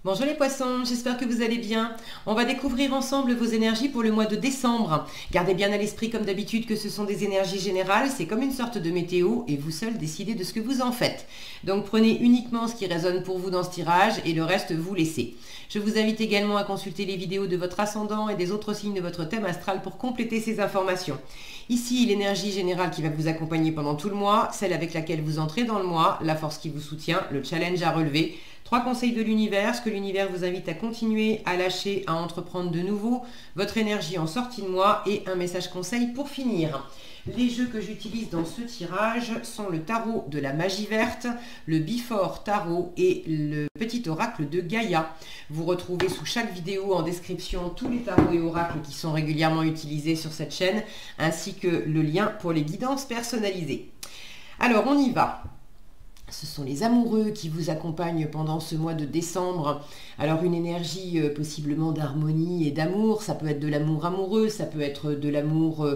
Bonjour les poissons, j'espère que vous allez bien. On va découvrir ensemble vos énergies pour le mois de décembre. Gardez bien à l'esprit comme d'habitude que ce sont des énergies générales, c'est comme une sorte de météo et vous seul décidez de ce que vous en faites. Donc prenez uniquement ce qui résonne pour vous dans ce tirage et le reste vous laissez. Je vous invite également à consulter les vidéos de votre ascendant et des autres signes de votre thème astral pour compléter ces informations. Ici, l'énergie générale qui va vous accompagner pendant tout le mois, celle avec laquelle vous entrez dans le mois, la force qui vous soutient, le challenge à relever. 3 conseils de l'univers, ce que l'univers vous invite à continuer, à lâcher, à entreprendre de nouveau, votre énergie en sortie de mois et un message conseil pour finir. Les jeux que j'utilise dans ce tirage sont le tarot de la magie verte, le Before Tarot et le petit oracle de Gaïa. Vous retrouvez sous chaque vidéo en description tous les tarots et oracles qui sont régulièrement utilisés sur cette chaîne, ainsi que le lien pour les guidances personnalisées. Alors on y va. Ce sont les amoureux qui vous accompagnent pendant ce mois de décembre. Alors une énergie possiblement d'harmonie et d'amour, ça peut être de l'amour amoureux, ça peut être de l'amour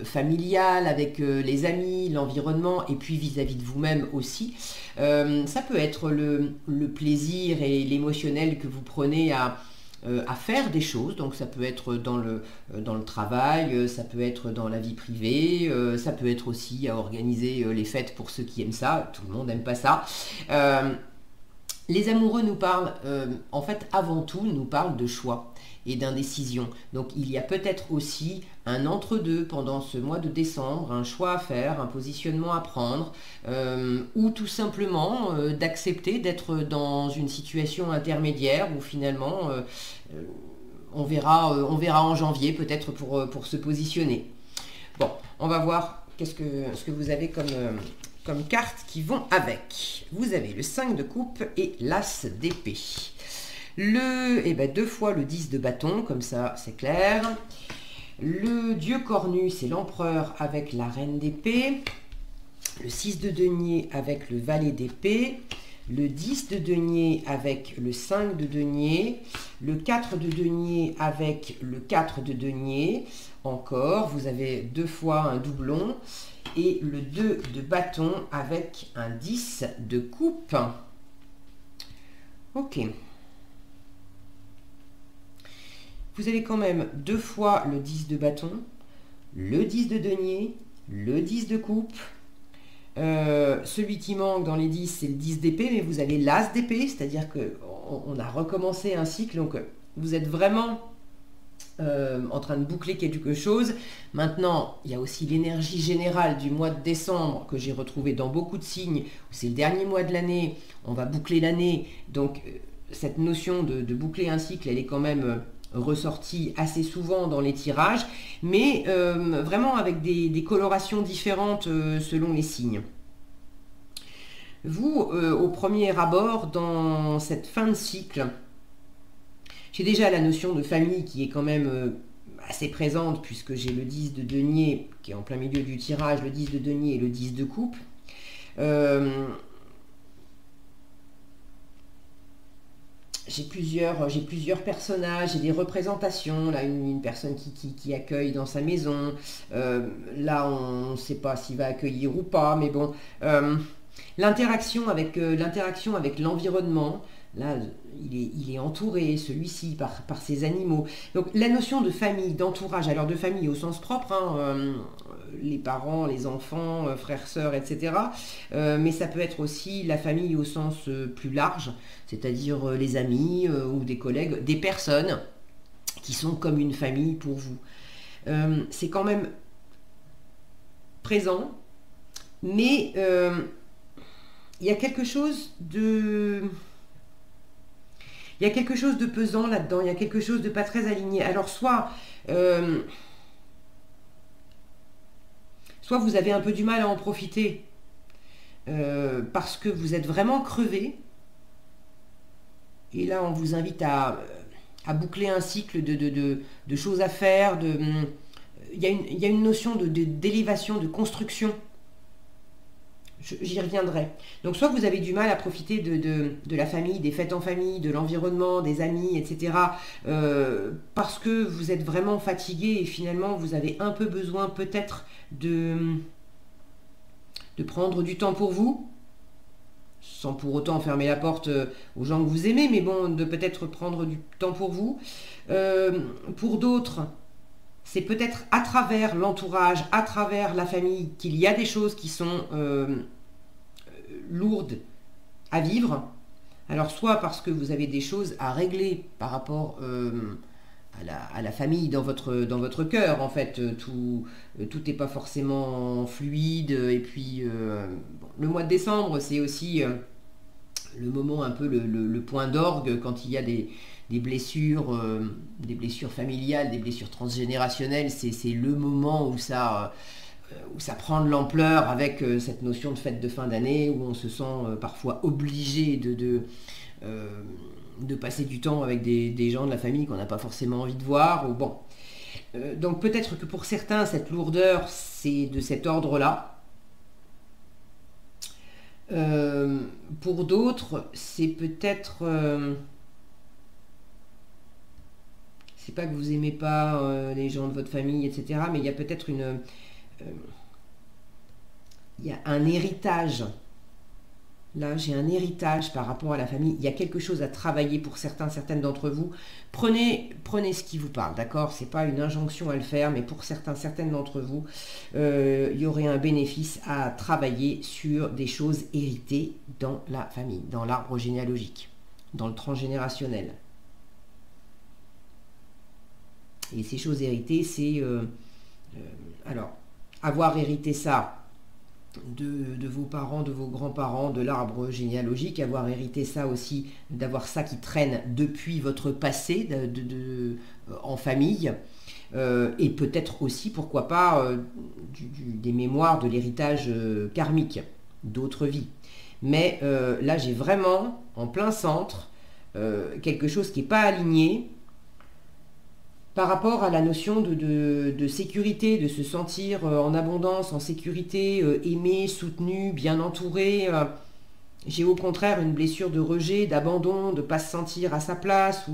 familial avec les amis, l'environnement et puis vis-à-vis de vous-même aussi. Ça peut être le plaisir et l'émotionnel que vous prenez à faire des choses, donc ça peut être dans le travail, ça peut être dans la vie privée, ça peut être aussi à organiser les fêtes pour ceux qui aiment ça, tout le monde n'aime pas ça. Les amoureux nous parlent, en fait avant tout, nous parlent de choix et d'indécision. Donc il y a peut-être aussi un entre-deux pendant ce mois de décembre, un choix à faire, un positionnement à prendre, ou tout simplement d'accepter d'être dans une situation intermédiaire où finalement on verra en janvier peut-être pour se positionner. Bon, on va voir ce que vous avez comme cartes qui vont avec. Vous avez le 5 de coupe et l'as d'épée. Deux fois le 10 de bâton, comme ça c'est clair. Le dieu cornu, c'est l'empereur avec la reine d'épée. Le 6 de denier avec le valet d'épée. Le 10 de denier avec le 5 de denier. Le 4 de denier avec le 4 de denier. Encore, vous avez deux fois un doublon. Et le 2 de bâton avec un 10 de coupe. Ok. Vous avez quand même deux fois le 10 de bâton, le 10 de denier, le 10 de coupe. Celui qui manque dans les 10, c'est le 10 d'épée, mais vous avez l'as d'épée, c'est-à-dire qu'on a recommencé un cycle, donc vous êtes vraiment en train de boucler quelque chose. Maintenant, il y a aussi l'énergie générale du mois de décembre que j'ai retrouvée dans beaucoup de signes. C'est le dernier mois de l'année, on va boucler l'année, donc cette notion de boucler un cycle, elle est quand même ressortie assez souvent dans les tirages, mais vraiment avec des colorations différentes selon les signes. Vous, au premier abord, dans cette fin de cycle, j'ai déjà la notion de famille qui est quand même assez présente, puisque j'ai le 10 de denier qui est en plein milieu du tirage, le 10 de denier et le 10 de coupe. J'ai plusieurs personnages, j'ai des représentations, là une personne qui accueille dans sa maison, là on ne sait pas s'il va accueillir ou pas, mais bon, l'interaction avec l'environnement, là il est entouré, celui-ci, par ses animaux. Donc la notion de famille, d'entourage, alors de famille au sens propre, hein, les parents, les enfants, frères, sœurs, etc. Mais ça peut être aussi la famille au sens plus large, c'est-à-dire les amis ou des collègues, des personnes qui sont comme une famille pour vous. C'est quand même présent, mais il y a quelque chose de... Il y a quelque chose de pesant là-dedans, il y a quelque chose de pas très aligné. Alors soit vous avez un peu du mal à en profiter parce que vous êtes vraiment crevé. Et là, on vous invite à boucler un cycle de choses à faire. Il y a une notion d'élévation, de construction. J'y reviendrai. Donc soit vous avez du mal à profiter de la famille, des fêtes en famille, de l'environnement, des amis, etc. Parce que vous êtes vraiment fatigué et finalement vous avez un peu besoin peut-être de prendre du temps pour vous. sans pour autant fermer la porte aux gens que vous aimez, mais bon, de peut-être prendre du temps pour vous. Pour d'autres, c'est peut-être à travers l'entourage, à travers la famille, qu'il y a des choses qui sont lourdes à vivre. Alors soit parce que vous avez des choses à régler par rapport à la famille dans votre cœur, en fait, tout n'est pas forcément fluide, et puis bon, le mois de décembre, c'est aussi le moment un peu le point d'orgue quand il y a des blessures familiales, des blessures transgénérationnelles, c'est le moment où ça prend de l'ampleur avec cette notion de fête de fin d'année, où on se sent parfois obligé de passer du temps avec des gens de la famille qu'on n'a pas forcément envie de voir. Ou bon. Donc peut-être que pour certains, cette lourdeur, c'est de cet ordre-là. Pour d'autres, c'est peut-être... c'est pas que vous aimez pas les gens de votre famille, etc. Mais il y a peut-être il y a un héritage. Là, j'ai un héritage par rapport à la famille. Il y a quelque chose à travailler pour certaines d'entre vous. Prenez ce qui vous parle, d'accord? C'est pas une injonction à le faire, mais pour certaines d'entre vous, il y aurait un bénéfice à travailler sur des choses héritées dans la famille, dans l'arbre généalogique, dans le transgénérationnel. Et ces choses héritées, c'est... alors, avoir hérité ça de vos parents, de vos grands-parents, de l'arbre généalogique, avoir hérité ça aussi, d'avoir ça qui traîne depuis votre passé en famille, et peut-être aussi, pourquoi pas, des mémoires de l'héritage karmique, d'autres vies. Mais là, j'ai vraiment, en plein centre, quelque chose qui n'est pas aligné, par rapport à la notion de sécurité, de se sentir en abondance, en sécurité, aimé, soutenu, bien entouré. J'ai au contraire une blessure de rejet, d'abandon, de ne pas se sentir à sa place.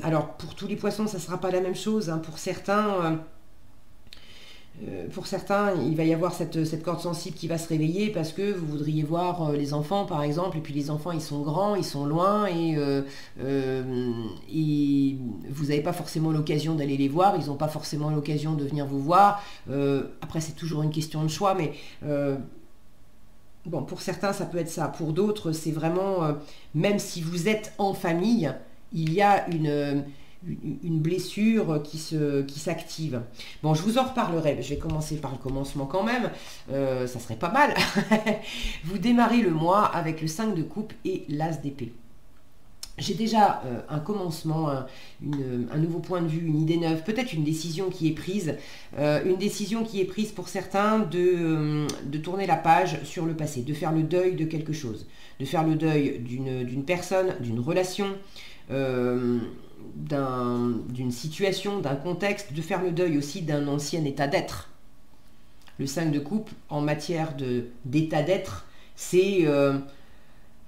Alors pour tous les poissons, ça ne sera pas la même chose. Hein. Pour certains, il va y avoir cette corde sensible qui va se réveiller parce que vous voudriez voir les enfants, par exemple, et puis les enfants, ils sont grands, ils sont loin, et vous n'avez pas forcément l'occasion d'aller les voir, ils n'ont pas forcément l'occasion de venir vous voir. Après, c'est toujours une question de choix, mais bon, pour certains, ça peut être ça. Pour d'autres, c'est vraiment, même si vous êtes en famille, il y a une blessure qui s'active. Bon, je vous en reparlerai. Je vais commencer par le commencement quand même. Ça serait pas mal. Vous démarrez le mois avec le 5 de coupe et l'as d'épée. J'ai déjà un commencement, un nouveau point de vue, une idée neuve, peut-être une décision qui est prise. Une décision qui est prise pour certains de tourner la page sur le passé, de faire le deuil de quelque chose, de faire le deuil d'une personne, d'une relation, d'une situation, d'un contexte, de faire le deuil aussi d'un ancien état d'être. Le 5 de coupe, en matière d'état d'être, c'est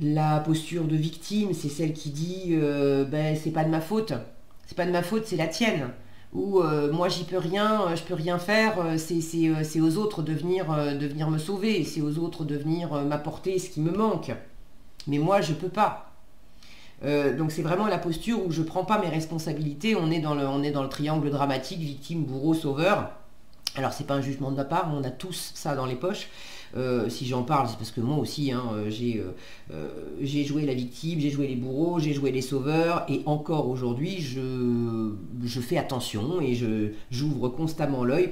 la posture de victime, c'est celle qui dit ben, c'est pas de ma faute, c'est la tienne. Ou moi j'y peux rien, je peux rien faire, c'est aux autres de venir me sauver, c'est aux autres de venir m'apporter ce qui me manque. Mais moi je peux pas. Donc c'est vraiment la posture où je prends pas mes responsabilités, on est dans le triangle dramatique, victime, bourreau, sauveur. Alors c'est pas un jugement de ma part, on a tous ça dans les poches. Si j'en parle, c'est parce que moi aussi, hein, j'ai joué la victime, j'ai joué les bourreaux, j'ai joué les sauveurs, et encore aujourd'hui, je fais attention et j'ouvre constamment l'œil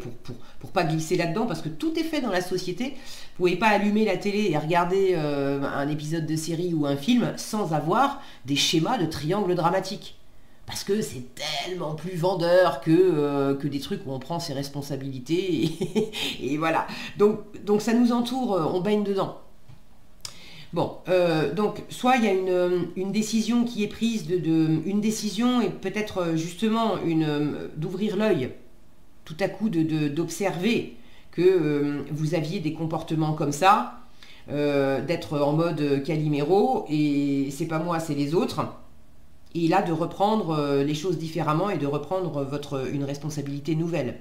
pour pas glisser là-dedans, parce que tout est fait dans la société. Vous pouvez pas allumer la télé et regarder un épisode de série ou un film sans avoir des schémas de triangle dramatique. Parce que c'est tellement plus vendeur que des trucs où on prend ses responsabilités et voilà. Donc ça nous entoure, on baigne dedans. Bon, donc soit il y a une décision qui est prise, une décision et peut-être justement d'ouvrir l'œil, tout à coup d'observer que vous aviez des comportements comme ça, d'être en mode Calimero et c'est pas moi, c'est les autres. Et là, de reprendre les choses différemment et de reprendre une responsabilité nouvelle.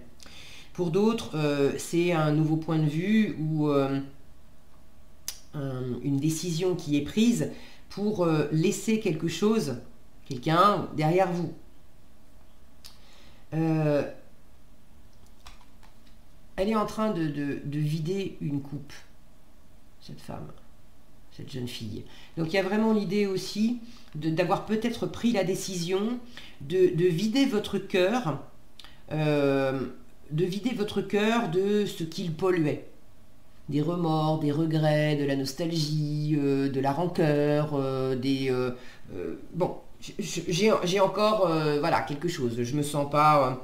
Pour d'autres, c'est un nouveau point de vue ou une décision qui est prise pour laisser quelque chose, quelqu'un derrière vous. Elle est en train de vider une coupe, cette femme, cette jeune fille. Donc il y a vraiment l'idée aussi d'avoir peut-être pris la décision de vider votre cœur, de ce qu'il polluait. Des remords, des regrets, de la nostalgie, de la rancœur, bon, j'ai encore voilà, quelque chose. Je me sens pas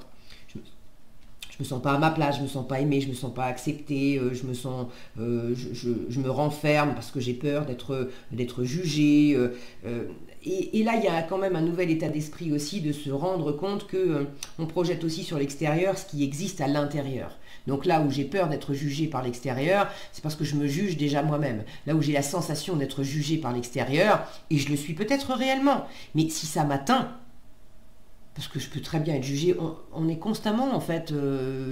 à ma place, je me sens pas aimée, je me sens pas acceptée, je me renferme parce que j'ai peur d'être jugée. Et là, il y a quand même un nouvel état d'esprit aussi de se rendre compte que on projette aussi sur l'extérieur ce qui existe à l'intérieur. Donc là où j'ai peur d'être jugée par l'extérieur, c'est parce que je me juge déjà moi-même. Là où j'ai la sensation d'être jugée par l'extérieur, et je le suis peut-être réellement, mais si ça m'atteint, parce que je peux très bien être jugée, on est constamment en fait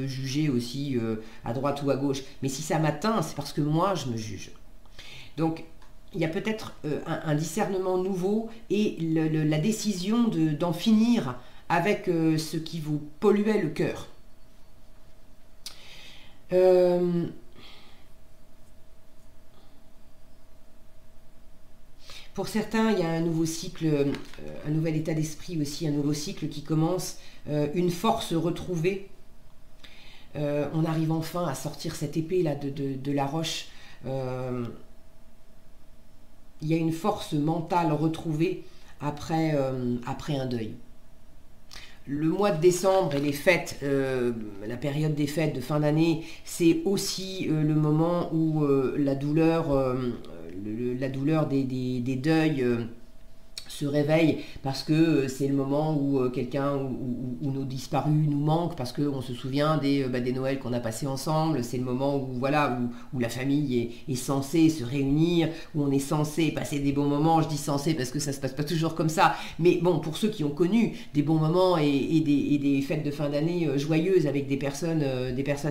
jugé aussi à droite ou à gauche, mais si ça m'atteint, c'est parce que moi je me juge. Donc il y a peut-être un discernement nouveau et la décision d'en finir avec ce qui vous polluait le cœur. Pour certains, il y a un nouveau cycle, un nouvel état d'esprit aussi, un nouveau cycle qui commence, une force retrouvée. On arrive enfin à sortir cette épée là de la roche. Il y a une force mentale retrouvée après un deuil. Le mois de décembre et les fêtes, la période des fêtes de fin d'année, c'est aussi le moment où la douleur des deuils se réveille, parce que c'est le moment où quelqu'un où nos disparus nous manquent, parce qu'on se souvient des Noëls qu'on a passés ensemble. C'est le moment où, voilà, où la famille est censée se réunir, où on est censé passer des bons moments. Je dis censé parce que ça se passe pas toujours comme ça, mais bon, pour ceux qui ont connu des bons moments et des fêtes de fin d'année joyeuses avec des personnes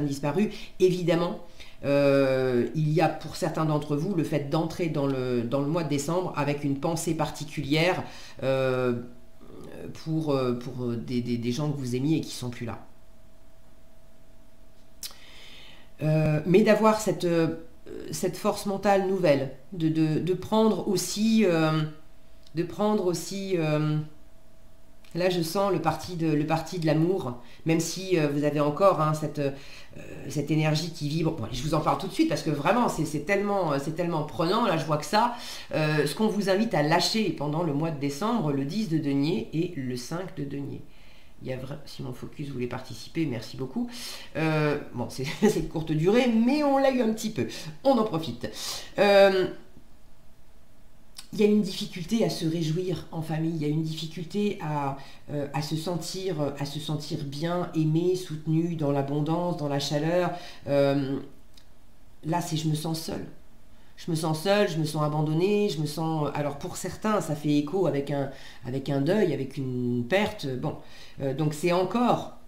disparues, évidemment, il y a pour certains d'entre vous le fait d'entrer dans le mois de décembre avec une pensée particulière pour des gens que vous aimiez et qui sont plus là. Mais d'avoir cette force mentale nouvelle, de prendre aussi, là je sens le parti de l'amour, même si vous avez encore hein, cette énergie qui vibre. Bon, je vous en parle tout de suite parce que vraiment c'est tellement prenant, là je vois que ça. Ce qu'on vous invite à lâcher pendant le mois de décembre, le 10 de denier et le 5 de denier. Il y a si mon focus voulait participer, merci beaucoup. Bon, c'est de courte durée, mais on l'a eu un petit peu. On en profite. Il y a une difficulté à se réjouir en famille, il y a une difficulté à se sentir bien, aimé, soutenu, dans l'abondance, dans la chaleur. Là, c'est je me sens seule. Je me sens seule, je me sens abandonnée, je me sens... Alors pour certains, ça fait écho avec un deuil, avec une perte. Bon, donc c'est encore...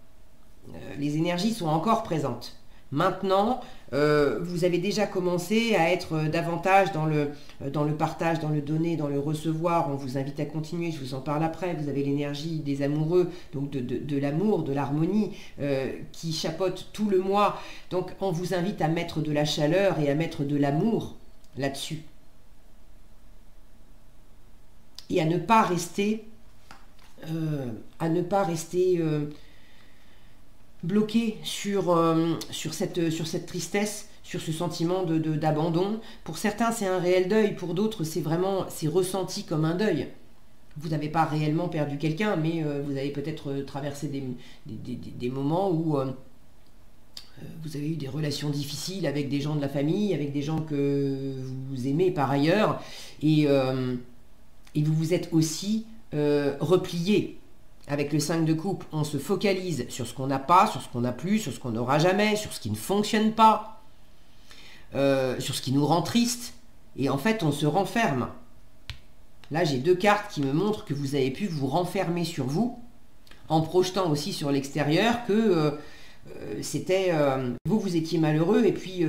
les énergies sont encore présentes. Maintenant, vous avez déjà commencé à être davantage dans le partage, dans le donner, dans le recevoir. On vous invite à continuer, je vous en parle après. Vous avez l'énergie des amoureux, donc de l'amour, de l'harmonie qui chapeaute tout le mois. Donc on vous invite à mettre de la chaleur et à mettre de l'amour là-dessus. Et à ne pas rester... bloqué sur cette tristesse, sur ce sentiment d'abandon. Pour certains, c'est un réel deuil. Pour d'autres, c'est ressenti comme un deuil. Vous n'avez pas réellement perdu quelqu'un, mais vous avez peut-être traversé des moments où vous avez eu des relations difficiles avec des gens de la famille, avec des gens que vous aimez par ailleurs, et vous vous êtes aussi replié. Avec le 5 de coupe, on se focalise sur ce qu'on n'a pas, sur ce qu'on n'a plus, sur ce qu'on n'aura jamais, sur ce qui ne fonctionne pas, sur ce qui nous rend triste. Et en fait, on se renferme. Là, j'ai deux cartes qui me montrent que vous avez pu vous renfermer sur vous, en projetant aussi sur l'extérieur que c'était... vous étiez malheureux et puis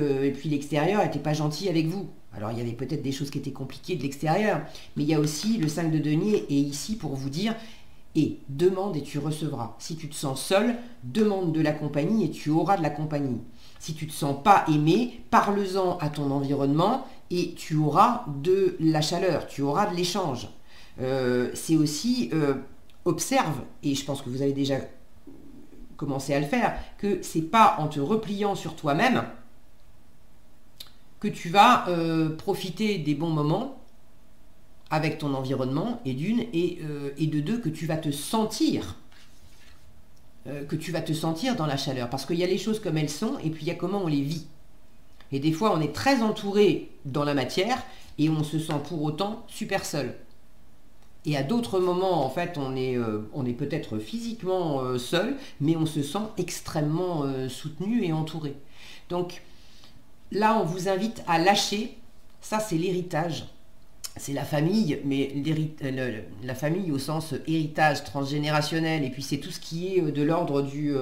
l'extérieur n'était pas gentil avec vous. Alors, il y avait peut-être des choses qui étaient compliquées de l'extérieur, mais il y a aussi le 5 de denier est ici pour vous dire et demande et tu recevras. Si tu te sens seul, demande de la compagnie et tu auras de la compagnie. Si tu ne te sens pas aimé, parle-en à ton environnement et tu auras de la chaleur, tu auras de l'échange. C'est aussi, observe, et je pense que vous avez déjà commencé à le faire, que c'est pas en te repliant sur toi-même que tu vas profiter des bons moments avec ton environnement, et d'une, et de deux, que tu vas te sentir dans la chaleur. Parce qu'il y a les choses comme elles sont, et puis il y a comment on les vit. Et des fois, on est très entouré dans la matière, et on se sent pour autant super seul. Et à d'autres moments, en fait, on est peut-être physiquement seul, mais on se sent extrêmement soutenu et entouré. Donc, là, on vous invite à lâcher. Ça, c'est l'héritage. C'est la famille, mais la famille au sens héritage transgénérationnel. Et puis, c'est tout ce qui est de l'ordre du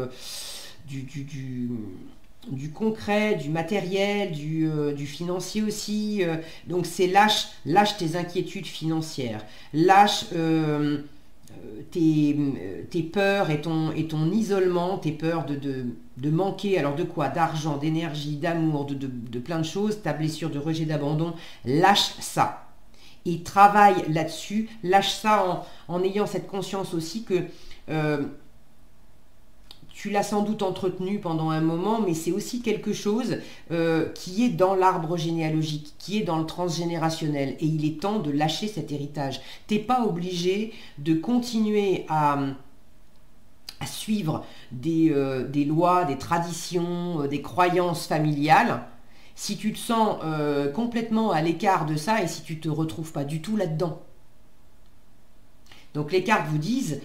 concret, du matériel, du financier aussi. Donc, c'est lâche tes inquiétudes financières. Lâche tes peurs et ton isolement, tes peurs de manquer, alors de quoi? D'argent, d'énergie, d'amour, de plein de choses, ta blessure de rejet, d'abandon, lâche ça. Et travaille là-dessus, lâche ça en ayant cette conscience aussi que tu l'as sans doute entretenu pendant un moment, mais c'est aussi quelque chose qui est dans l'arbre généalogique, qui est dans le transgénérationnel. Et il est temps de lâcher cet héritage. Tu n'es pas obligé de continuer à suivre des lois, des traditions, des croyances familiales, si tu te sens complètement à l'écart de ça et si tu ne te retrouves pas du tout là-dedans. Donc les cartes vous disent...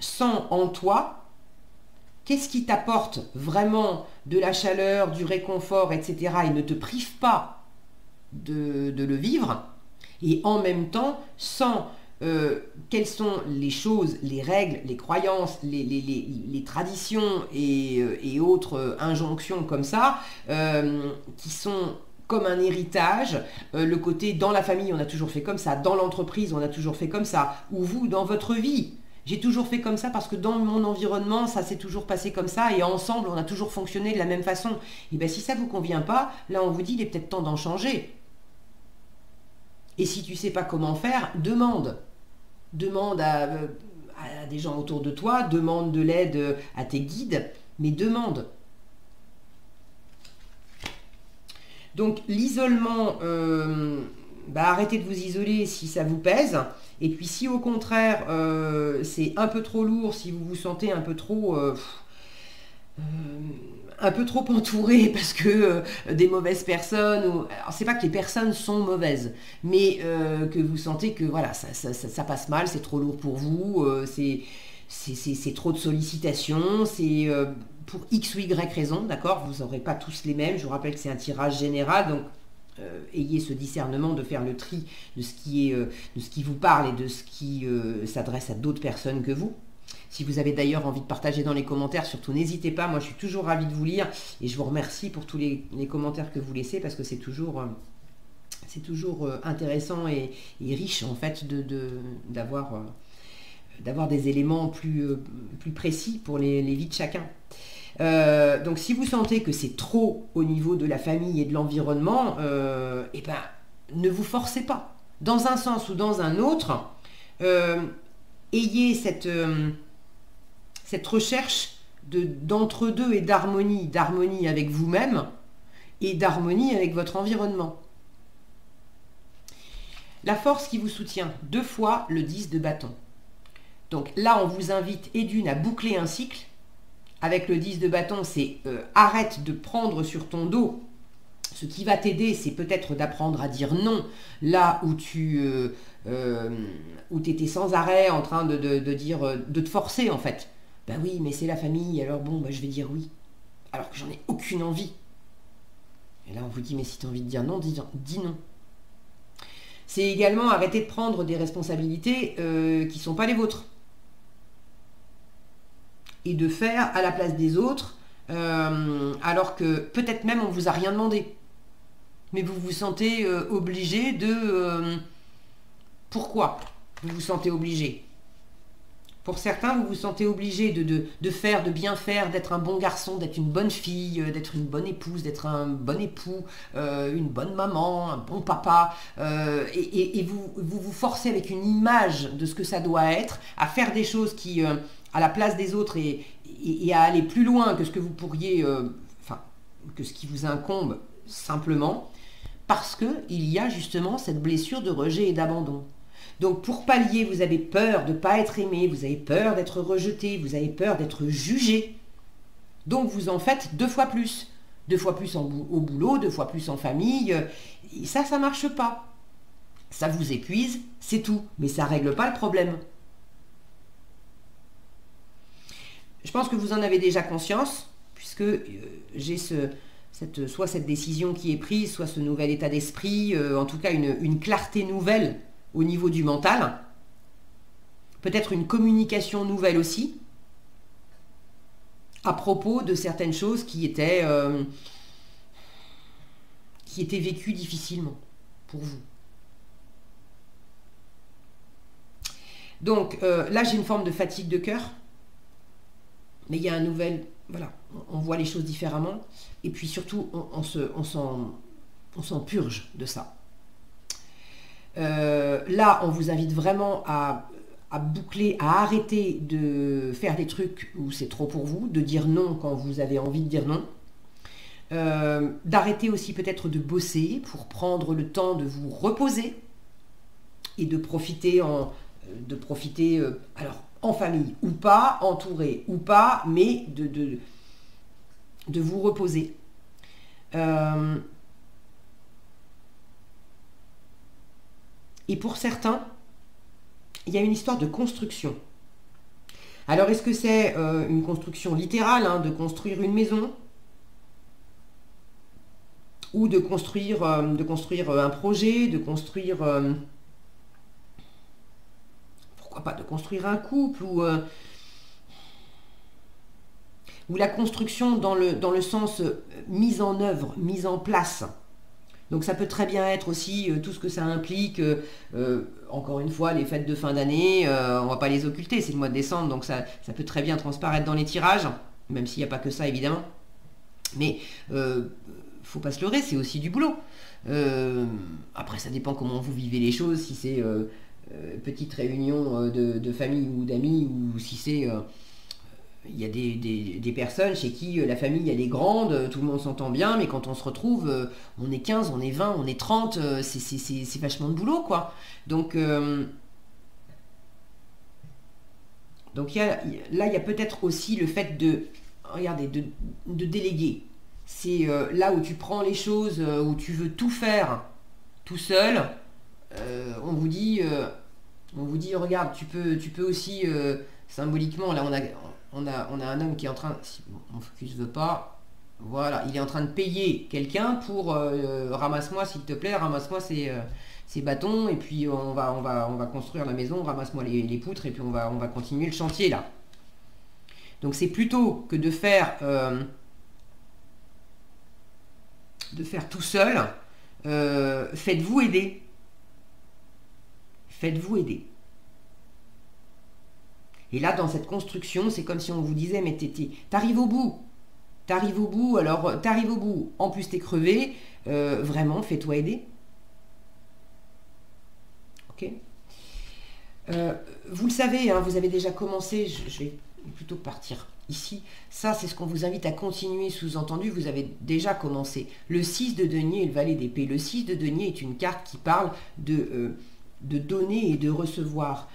sens en toi, qu'est-ce qui t'apporte vraiment de la chaleur, du réconfort, etc. et ne te prive pas de le vivre. Et en même temps, sens quelles sont les choses, les règles, les croyances, les traditions et autres injonctions comme ça, qui sont comme un héritage, le côté dans la famille on a toujours fait comme ça, dans l'entreprise on a toujours fait comme ça, ou vous dans votre vie. J'ai toujours fait comme ça parce que dans mon environnement, ça s'est toujours passé comme ça et ensemble, on a toujours fonctionné de la même façon. Et bien si ça ne vous convient pas, là on vous dit, il est peut-être temps d'en changer. Et si tu ne sais pas comment faire, demande. Demande à des gens autour de toi, demande de l'aide à tes guides, mais demande. Donc l'isolement, arrêtez de vous isoler si ça vous pèse. Et puis si au contraire c'est un peu trop lourd, si vous vous sentez un peu trop entouré parce que des mauvaises personnes, alors c'est pas que les personnes sont mauvaises, mais que vous sentez que voilà, ça passe mal, c'est trop lourd pour vous, c'est trop de sollicitations, c'est pour X ou Y raison, d'accord, vous n'aurez pas tous les mêmes, je vous rappelle que c'est un tirage général, donc ayez ce discernement de faire le tri de ce qui vous parle et de ce qui s'adresse à d'autres personnes que vous. Si vous avez d'ailleurs envie de partager dans les commentaires, surtout n'hésitez pas, moi je suis toujours ravie de vous lire et je vous remercie pour tous les commentaires que vous laissez parce que c'est toujours intéressant et riche en fait d'avoir des éléments plus précis pour les vies de chacun. Donc si vous sentez que c'est trop au niveau de la famille et de l'environnement, ne vous forcez pas. Dans un sens ou dans un autre, ayez cette recherche d'entre-deux et d'harmonie avec vous-même et d'harmonie avec votre environnement. La force qui vous soutient, 2 fois le 10 de bâton. Donc là, on vous invite, et d'une, à boucler un cycle. Avec le 10 de bâton, c'est arrête de prendre sur ton dos. Ce qui va t'aider, c'est peut-être d'apprendre à dire non, là où tu étais sans arrêt en train de dire, de te forcer en fait. Ben oui, mais c'est la famille, alors bon, je vais dire oui. Alors que j'en ai aucune envie. Et là, on vous dit, mais si tu as envie de dire non, dis non. C'est également arrêter de prendre des responsabilités qui ne sont pas les vôtres. Et de faire à la place des autres, alors que peut-être même on ne vous a rien demandé. mais vous vous sentez obligé de... pourquoi vous vous sentez obligé? Pour certains, vous vous sentez obligé de faire, de bien faire, d'être un bon garçon, d'être une bonne fille, d'être une bonne épouse, d'être un bon époux, une bonne maman, un bon papa. Et vous forcez avec une image de ce que ça doit être, à faire des choses qui, à la place des autres, et à aller plus loin que ce que vous pourriez, enfin, que ce qui vous incombe simplement, parce qu'il y a justement cette blessure de rejet et d'abandon. Donc pour pallier, vous avez peur de ne pas être aimé, vous avez peur d'être rejeté, vous avez peur d'être jugé. Donc vous en faites 2 fois plus. 2 fois plus au boulot, 2 fois plus en famille. Et ça ne marche pas. Ça vous épuise, c'est tout. Mais ça ne règle pas le problème. Je pense que vous en avez déjà conscience, puisque j'ai soit cette décision qui est prise, soit ce nouvel état d'esprit, en tout cas une clarté nouvelle au niveau du mental, peut-être une communication nouvelle aussi, à propos de certaines choses qui étaient vécues difficilement pour vous. Donc là, j'ai une forme de fatigue de cœur, mais il y a un nouvel... Voilà, on voit les choses différemment, et puis surtout, on s'en purge de ça. Là, on vous invite vraiment à boucler, à arrêter de faire des trucs où c'est trop pour vous, de dire non quand vous avez envie de dire non, d'arrêter aussi peut-être de bosser pour prendre le temps de vous reposer et de profiter alors en famille ou pas, entouré ou pas, mais de vous reposer. Et pour certains, il y a une histoire de construction. Alors, est-ce que c'est une construction littérale, hein, de construire une maison, ou de construire un projet, de construire... pourquoi pas, de construire un couple, ou la construction dans le sens mise en œuvre, mise en place. Donc ça peut très bien être aussi tout ce que ça implique, encore une fois, les fêtes de fin d'année, on ne va pas les occulter, c'est le mois de décembre, donc ça peut très bien transparaître dans les tirages, même s'il n'y a pas que ça évidemment. Mais faut pas se leurrer, c'est aussi du boulot. Après ça dépend comment vous vivez les choses, si c'est petite réunion de famille ou d'amis, ou si c'est... il y a des personnes chez qui la famille elle est grande, tout le monde s'entend bien, mais quand on se retrouve, on est 15, on est 20, on est 30, c'est vachement de boulot, quoi. Donc là, il y a peut-être aussi le fait de déléguer. C'est là où tu prends les choses, où tu veux tout faire tout seul. On vous dit, regarde, tu peux aussi, symboliquement, là on a un homme qui est en train, si mon focus veut pas, voilà, il est en train de payer quelqu'un pour ramasse-moi s'il te plaît, ramasse-moi ces bâtons, et puis on va construire la maison, ramasse-moi les poutres, et puis on va continuer le chantier là. Donc c'est plutôt que de faire tout seul, faites-vous aider. Faites-vous aider. Et là, dans cette construction, c'est comme si on vous disait, mais t'arrives au bout. T'arrives au bout, alors t'arrives au bout. En plus, t'es crevé. Vraiment, fais-toi aider. Ok. Vous le savez, hein, vous avez déjà commencé. Je vais plutôt partir ici. Ça, c'est ce qu'on vous invite à continuer. Sous-entendu, vous avez déjà commencé. Le 6 de denier et le valet d'épée. Le 6 de denier est une carte qui parle de donner et de recevoir.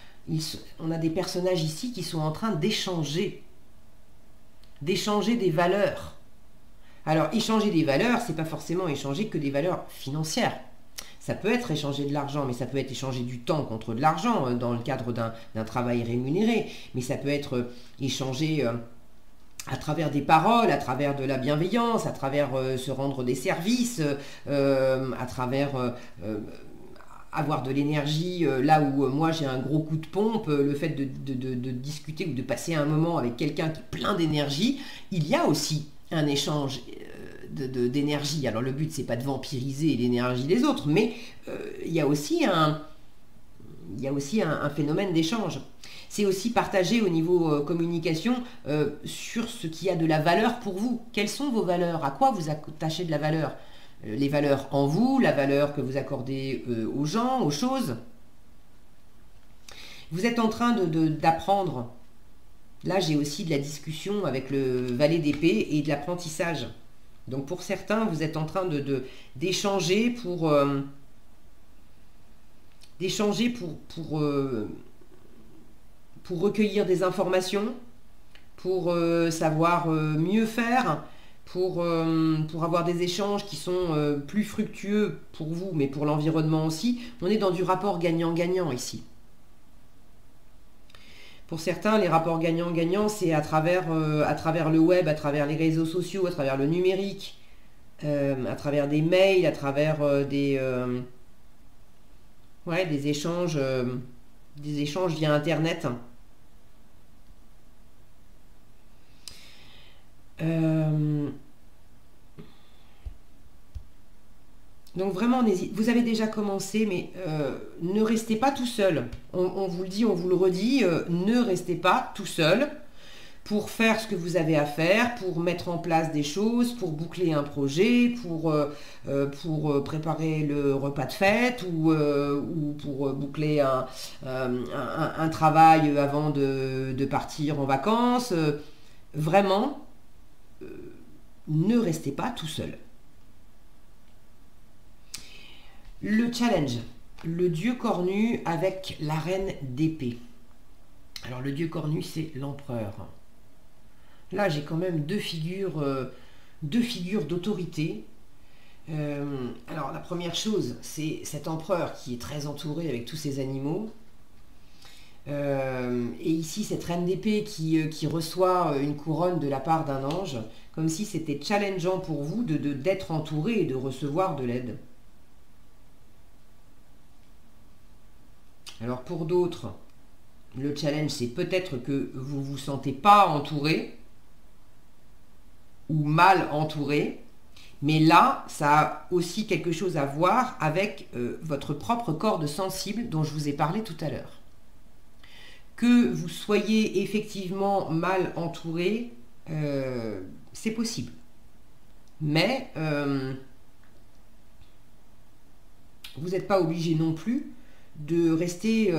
On a des personnages ici qui sont en train d'échanger des valeurs. Alors, échanger des valeurs, c'est pas forcément échanger que des valeurs financières. Ça peut être échanger de l'argent, mais ça peut être échanger du temps contre de l'argent dans le cadre d'un travail rémunéré. Mais ça peut être échanger à travers des paroles, à travers de la bienveillance, à travers se rendre des services, à travers... avoir de l'énergie là où moi j'ai un gros coup de pompe, le fait de discuter ou de passer un moment avec quelqu'un qui est plein d'énergie, il y a aussi un échange d'énergie. Alors le but, c'est pas de vampiriser l'énergie des autres, mais il y a aussi un phénomène d'échange. C'est aussi partager au niveau communication sur ce qui a de la valeur pour vous. Quelles sont vos valeurs? À quoi vous attachez de la valeur? Les valeurs en vous, la valeur que vous accordez aux gens, aux choses. Vous êtes en train d'apprendre. Là, j'ai aussi de la discussion avec le valet d'épée et de l'apprentissage. Donc pour certains, vous êtes en train d'échanger pour recueillir des informations, pour savoir mieux faire, pour avoir des échanges qui sont plus fructueux pour vous, mais pour l'environnement aussi. On est dans du rapport gagnant-gagnant ici. Pour certains, les rapports gagnant-gagnant, c'est à travers le web, à travers les réseaux sociaux, à travers le numérique, à travers des mails, à travers des échanges via Internet. Donc vraiment, vous avez déjà commencé, mais ne restez pas tout seul. On vous le dit, on vous le redit, ne restez pas tout seul pour faire ce que vous avez à faire, pour mettre en place des choses, pour boucler un projet, pour préparer le repas de fête ou pour boucler un travail avant de partir en vacances. Vraiment, ne restez pas tout seul. Le challenge, le dieu cornu avec la reine d'épée. Alors le dieu cornu, c'est l'empereur. Là, j'ai quand même deux figures d'autorité. Alors la première chose, c'est cet empereur qui est très entouré avec tous ses animaux. Et ici, cette reine d'épée qui reçoit une couronne de la part d'un ange, comme si c'était challengeant pour vous d'être entouré et de recevoir de l'aide. Alors pour d'autres, le challenge, c'est peut-être que vous ne vous sentez pas entouré ou mal entouré, mais là, ça a aussi quelque chose à voir avec votre propre corde sensible dont je vous ai parlé tout à l'heure. Que vous soyez effectivement mal entouré, c'est possible. Mais vous n'êtes pas obligé non plus de rester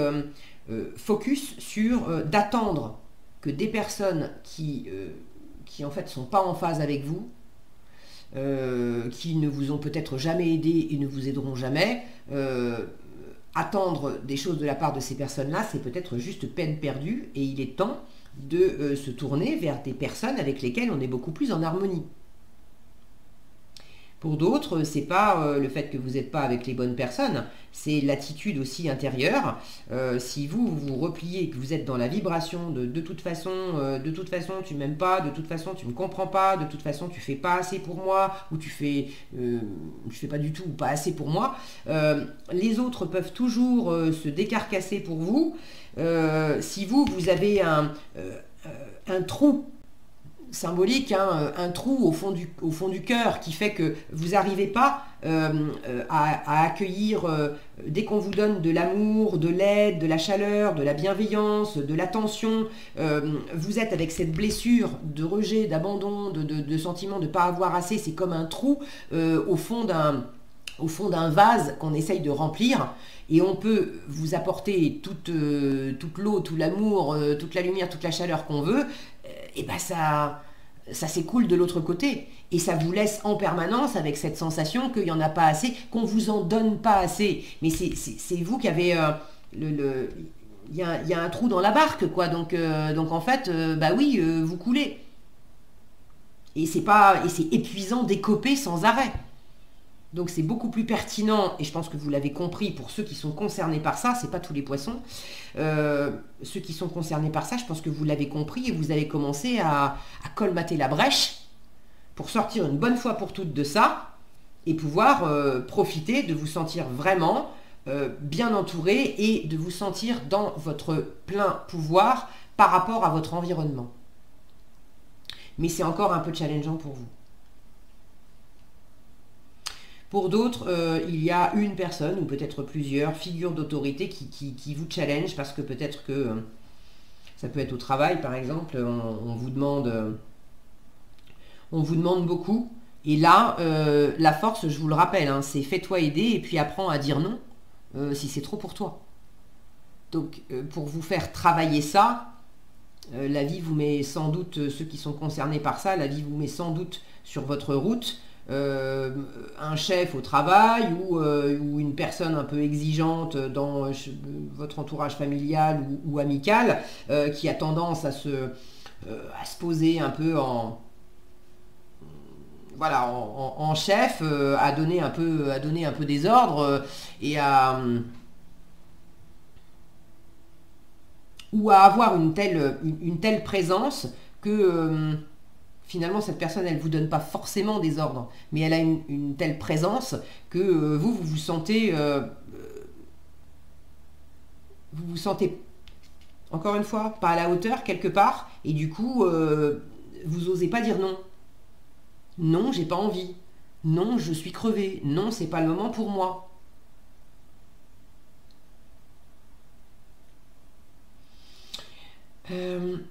focus sur d'attendre que des personnes qui en fait sont pas en phase avec vous, qui ne vous ont peut-être jamais aidé et ne vous aideront jamais, attendre des choses de la part de ces personnes-là, c'est peut-être juste peine perdue, et il est temps de se tourner vers des personnes avec lesquelles on est beaucoup plus en harmonie. Pour d'autres, c'est pas le fait que vous n'êtes pas avec les bonnes personnes, c'est l'attitude aussi intérieure. Si vous repliez, que vous êtes dans la vibration de toute façon tu m'aimes pas, de toute façon tu me comprends pas, de toute façon tu fais pas assez pour moi, ou tu fais pas du tout ou pas assez pour moi, les autres peuvent toujours se décarcasser pour vous. Si vous avez un trou symbolique, un trou au fond du cœur qui fait que vous n'arrivez pas à accueillir, dès qu'on vous donne de l'amour, de l'aide, de la chaleur, de la bienveillance, de l'attention, vous êtes avec cette blessure de rejet, d'abandon, de sentiment de ne pas avoir assez. C'est comme un trou au fond d'un vase qu'on essaye de remplir, et on peut vous apporter toute l'eau, tout l'amour, toute la lumière, toute la chaleur qu'on veut, et ben ça s'écoule de l'autre côté, et ça vous laisse en permanence avec cette sensation qu'il n'y en a pas assez, qu'on vous en donne pas assez, mais c'est vous qui avez il y a un trou dans la barque, quoi, donc en fait bah oui, vous coulez, et c'est épuisant d'écoper sans arrêt. Donc c'est beaucoup plus pertinent, et je pense que vous l'avez compris, pour ceux qui sont concernés par ça, c'est pas tous les poissons, ceux qui sont concernés par ça, je pense que vous l'avez compris, et vous allez commencer à colmater la brèche pour sortir une bonne fois pour toutes de ça, et pouvoir profiter de vous sentir vraiment bien entouré, et de vous sentir dans votre plein pouvoir par rapport à votre environnement. Mais c'est encore un peu challengeant pour vous. Pour d'autres, il y a une personne ou peut-être plusieurs figures d'autorité qui vous challenge parce que peut-être que ça peut être au travail par exemple, on vous demande beaucoup. Et là, la force, je vous le rappelle, hein, c'est fais-toi aider et puis apprends à dire non si c'est trop pour toi. Donc pour vous faire travailler ça, la vie vous met sans doute, ceux qui sont concernés par ça, la vie vous met sans doute sur votre route un chef au travail ou une personne un peu exigeante dans votre entourage familial ou amical qui a tendance à se poser un peu en voilà en chef, à donner un peu des ordres et ou à avoir une telle présence que finalement cette personne elle vous donne pas forcément des ordres, mais elle a une telle présence que vous vous sentez encore une fois pas à la hauteur quelque part et du coup vous osez pas dire non. Non, j'ai pas envie. Non, je suis crevé. Non, c'est pas le moment pour moi. Il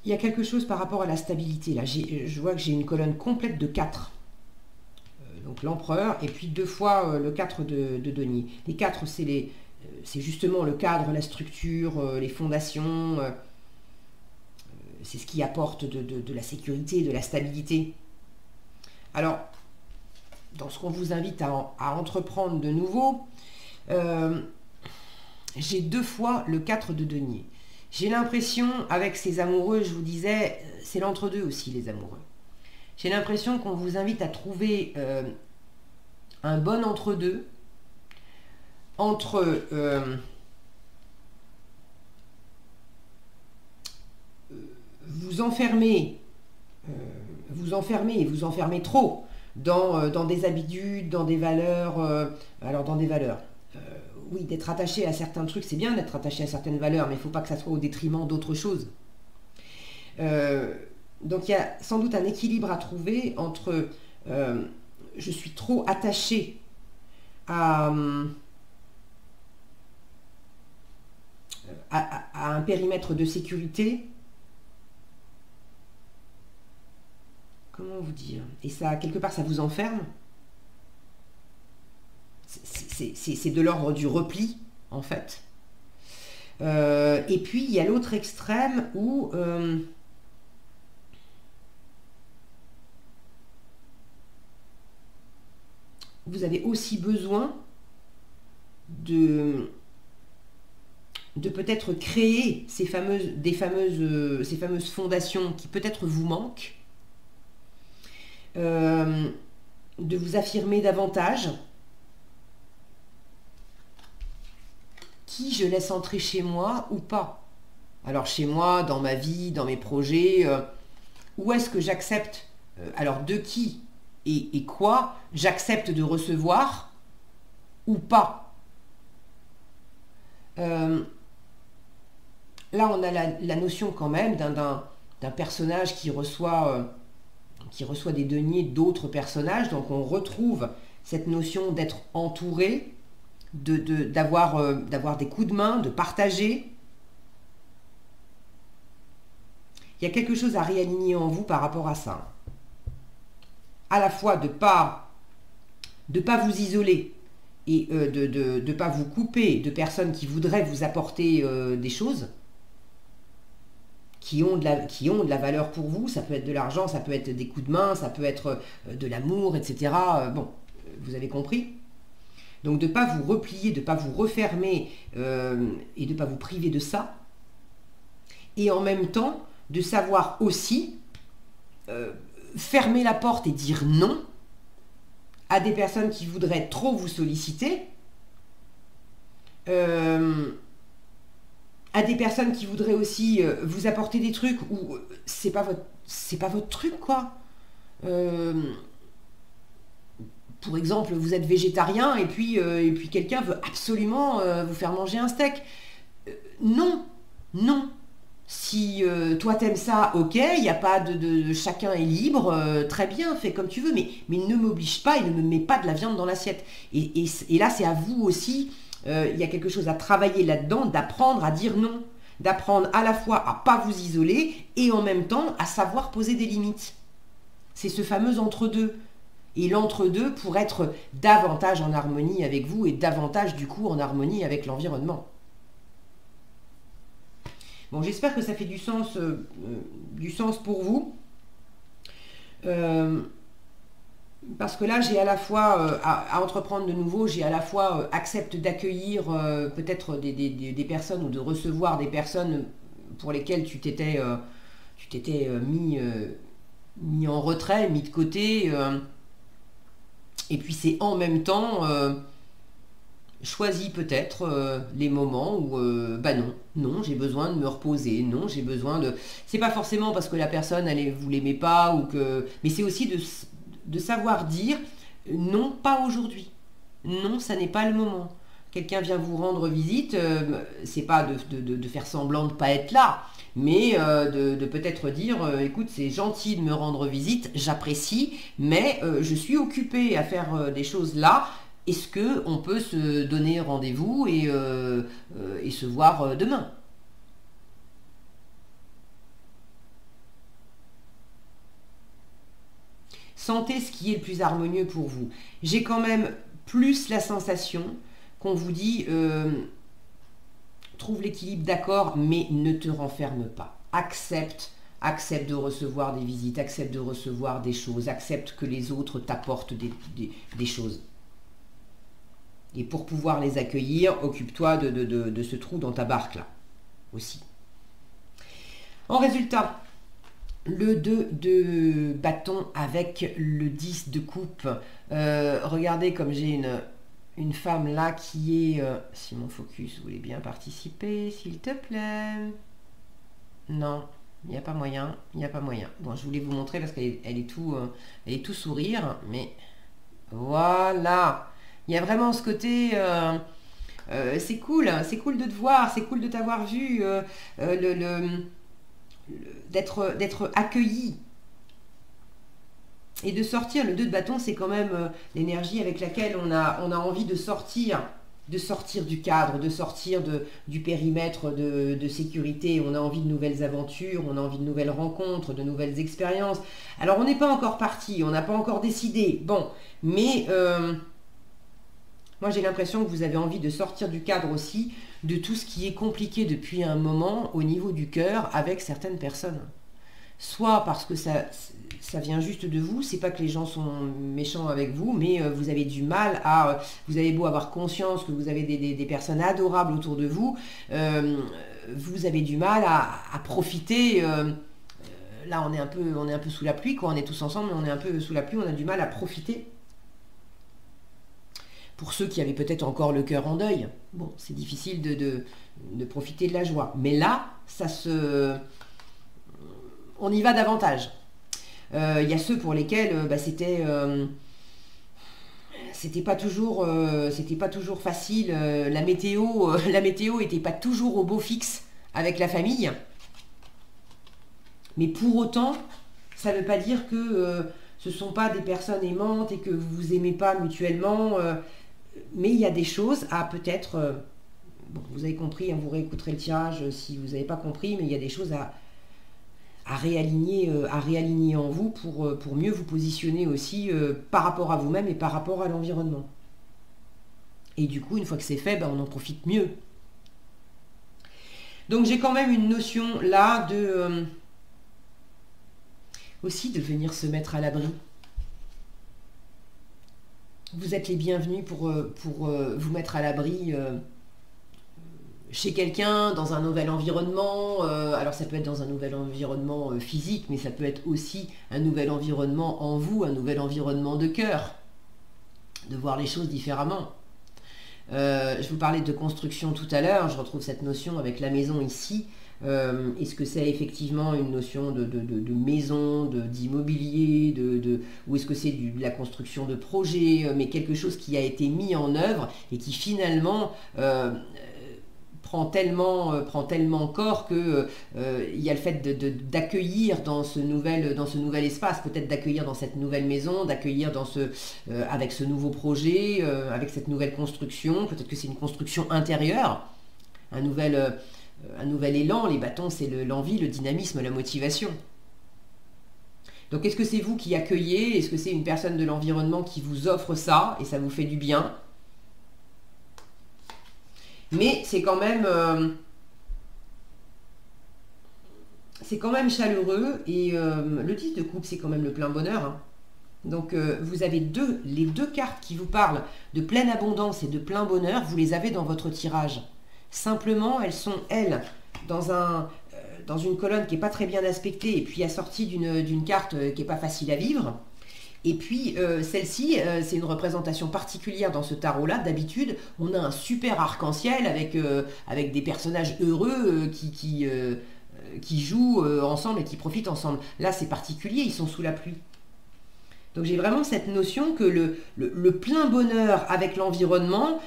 y a quelque chose par rapport à la stabilité. Là, je vois que j'ai une colonne complète de 4. Donc l'empereur, et puis 2 fois le 4 de denier. Les 4, c'est justement le cadre, la structure, les fondations. C'est ce qui apporte de la sécurité, de la stabilité. Alors, dans ce qu'on vous invite à entreprendre de nouveau, j'ai 2 fois le 4 de denier. J'ai l'impression, avec ces amoureux, je vous disais, c'est l'entre-deux aussi, les amoureux. J'ai l'impression qu'on vous invite à trouver un bon entre-deux, entre vous enfermer et vous enfermer trop dans des habitudes, dans des valeurs, oui, d'être attaché à certains trucs, c'est bien d'être attaché à certaines valeurs, mais il ne faut pas que ça soit au détriment d'autres choses. Donc il y a sans doute un équilibre à trouver entre je suis trop attaché à un périmètre de sécurité. Comment vous dire? Et ça, quelque part, ça vous enferme. C'est de l'ordre du repli, en fait. Et puis, il y a l'autre extrême où vous avez aussi besoin de peut-être créer ces fameuses fondations qui peut-être vous manquent, de vous affirmer davantage. Qui je laisse entrer chez moi ou pas? Alors chez moi, dans ma vie, dans mes projets, où est-ce que j'accepte, alors de qui et quoi j'accepte de recevoir ou pas? Là, on a la notion quand même d'un personnage qui reçoit des deniers d'autres personnages. Donc on retrouve cette notion d'être entouré, d'avoir des coups de main, de partager. Il y a quelque chose à réaligner en vous par rapport à ça. À la fois de pas vous isoler et de ne pas vous couper de personnes qui voudraient vous apporter des choses, qui ont de la valeur pour vous. Ça peut être de l'argent, ça peut être des coups de main, ça peut être de l'amour, etc. Bon, vous avez compris. Donc de ne pas vous replier, de ne pas vous refermer et de ne pas vous priver de ça. Et en même temps, de savoir aussi fermer la porte et dire non à des personnes qui voudraient trop vous solliciter, à des personnes qui voudraient aussi vous apporter des trucs où c'est pas votre truc, quoi. Pour exemple, vous êtes végétarien et puis quelqu'un veut absolument vous faire manger un steak. Non, non. Si toi t'aimes ça, ok, il n'y a pas chacun est libre, très bien, fais comme tu veux, mais ne m'oblige pas et ne me mets pas de la viande dans l'assiette. Et là, c'est à vous aussi, il y a quelque chose à travailler là-dedans, d'apprendre à dire non, d'apprendre à la fois à pas vous isoler et en même temps à savoir poser des limites. C'est ce fameux entre-deux. Et l'entre-deux pour être davantage en harmonie avec vous et davantage du coup en harmonie avec l'environnement. Bon, j'espère que ça fait du sens pour vous. Parce que là, j'ai à la fois, à entreprendre de nouveau, j'ai à la fois accepte d'accueillir peut-être des personnes ou de recevoir des personnes pour lesquelles tu t'étais mis en retrait, mis de côté. Et puis c'est en même temps choisis peut-être les moments où non, j'ai besoin de me reposer, non, j'ai besoin de... C'est pas forcément parce que la personne, vous l'aimez pas, ou que... Mais c'est aussi de savoir dire non, pas aujourd'hui. Non, ça n'est pas le moment. Quelqu'un vient vous rendre visite, c'est pas de faire semblant de pas être là, mais de peut-être dire écoute, c'est gentil de me rendre visite, j'apprécie, mais je suis occupée à faire des choses là. Est-ce qu'on peut se donner rendez-vous et se voir demain? Sentez ce qui est le plus harmonieux pour vous. J'ai quand même plus la sensation qu'on vous dit trouve l'équilibre, d'accord, mais ne te renferme pas. Accepte de recevoir des visites, accepte de recevoir des choses, accepte que les autres t'apportent des choses. Et pour pouvoir les accueillir, occupe-toi de ce trou dans ta barque là, aussi. En résultat, le 2 de bâton avec le 10 de coupe. Regardez comme j'ai une femme là qui est... si mon focus voulait bien participer, s'il te plaît. Non, il n'y a pas moyen, il n'y a pas moyen. Bon, je voulais vous montrer parce qu'elle est tout sourire, mais voilà. Il y a vraiment ce côté... c'est cool de te voir, c'est cool de t'avoir vu, d'être accueilli. Et de sortir, le 2 de bâton, c'est quand même l'énergie avec laquelle on a envie de sortir du cadre, de sortir du périmètre de sécurité. On a envie de nouvelles aventures, on a envie de nouvelles rencontres, de nouvelles expériences. Alors on n'est pas encore parti, on n'a pas encore décidé, bon, mais moi j'ai l'impression que vous avez envie de sortir du cadre aussi, de tout ce qui est compliqué depuis un moment au niveau du cœur avec certaines personnes. Soit parce que ça vient juste de vous, c'est pas que les gens sont méchants avec vous, mais vous avez du mal à... vous avez beau avoir conscience que vous avez des personnes adorables autour de vous, vous avez du mal à profiter... là on est un peu sous la pluie, quoi. On est tous ensemble, mais on est un peu sous la pluie, on a du mal à profiter. Pour ceux qui avaient peut-être encore le cœur en deuil, bon, c'est difficile de profiter de la joie. Mais là, on y va davantage. Il y a ceux pour lesquels c'était pas toujours facile. La météo était pas toujours au beau fixe avec la famille. Mais pour autant, ça ne veut pas dire que ce ne sont pas des personnes aimantes et que vous vous aimez pas mutuellement. Mais il y a des choses à peut-être... bon, vous avez compris, hein, vous réécouterez le tirage si vous n'avez pas compris, mais il y a des choses à réaligner en vous pour mieux vous positionner aussi par rapport à vous-même et par rapport à l'environnement. Et du coup, une fois que c'est fait, on en profite mieux. Donc j'ai quand même une notion là aussi de venir se mettre à l'abri. Vous êtes les bienvenus pour vous mettre à l'abri chez quelqu'un, dans un nouvel environnement. Alors ça peut être dans un nouvel environnement physique, mais ça peut être aussi un nouvel environnement en vous, un nouvel environnement de cœur, de voir les choses différemment. Je vous parlais de construction tout à l'heure, je retrouve cette notion avec la maison ici. Est-ce que c'est effectivement une notion de maison, d'immobilier, ou est-ce que c'est de la construction de projet, mais quelque chose qui a été mis en œuvre et qui finalement prend tellement corps que il y a le fait d'accueillir dans ce nouvel espace, peut-être d'accueillir dans cette nouvelle maison, d'accueillir avec ce nouveau projet, avec cette nouvelle construction. Peut-être que c'est une construction intérieure, un nouvel élan. Les bâtons, c'est l'envie, le dynamisme, la motivation. Donc est-ce que c'est vous qui accueillez? Est-ce que c'est une personne de l'environnement qui vous offre ça et ça vous fait du bien? Mais c'est quand même chaleureux et le 10 de coupe, c'est quand même le plein bonheur, hein. Donc vous avez les deux cartes qui vous parlent de pleine abondance et de plein bonheur, vous les avez dans votre tirage. Simplement, elles sont, dans une colonne qui n'est pas très bien aspectée et puis assortie d'une carte qui n'est pas facile à vivre. Et puis celle-ci, c'est une représentation particulière dans ce tarot-là. D'habitude, on a un super arc-en-ciel avec des personnages heureux qui jouent ensemble et qui profitent ensemble. Là, c'est particulier, ils sont sous la pluie. Donc j'ai vraiment cette notion que le plein bonheur avec l'environnement,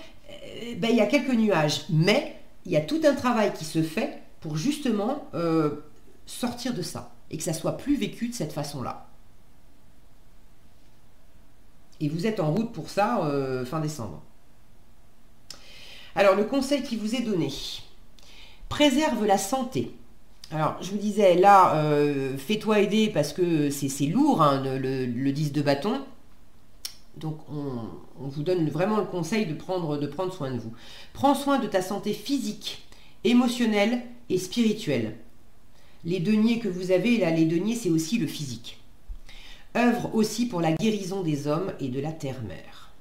il y a quelques nuages, mais il y a tout un travail qui se fait pour justement sortir de ça et que ça soit plus vécu de cette façon-là. Et vous êtes en route pour ça fin décembre. Alors, le conseil qui vous est donné. Préserve la santé. Alors, je vous disais, là, fais-toi aider parce que c'est lourd, hein, le 10 de bâton. Donc, on vous donne vraiment le conseil de prendre soin de vous. Prends soin de ta santé physique, émotionnelle et spirituelle. Les deniers que vous avez, là, les deniers, c'est aussi le physique. Œuvre aussi pour la guérison des hommes et de la terre-mère.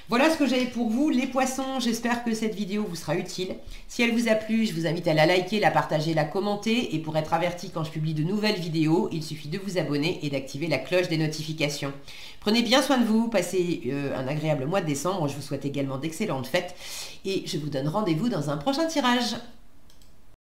Voilà ce que j'avais pour vous, les poissons. J'espère que cette vidéo vous sera utile. Si elle vous a plu, je vous invite à la liker, la partager, la commenter. Et pour être averti quand je publie de nouvelles vidéos, il suffit de vous abonner et d'activer la cloche des notifications. Prenez bien soin de vous, passez un agréable mois de décembre. Je vous souhaite également d'excellentes fêtes. Et je vous donne rendez-vous dans un prochain tirage.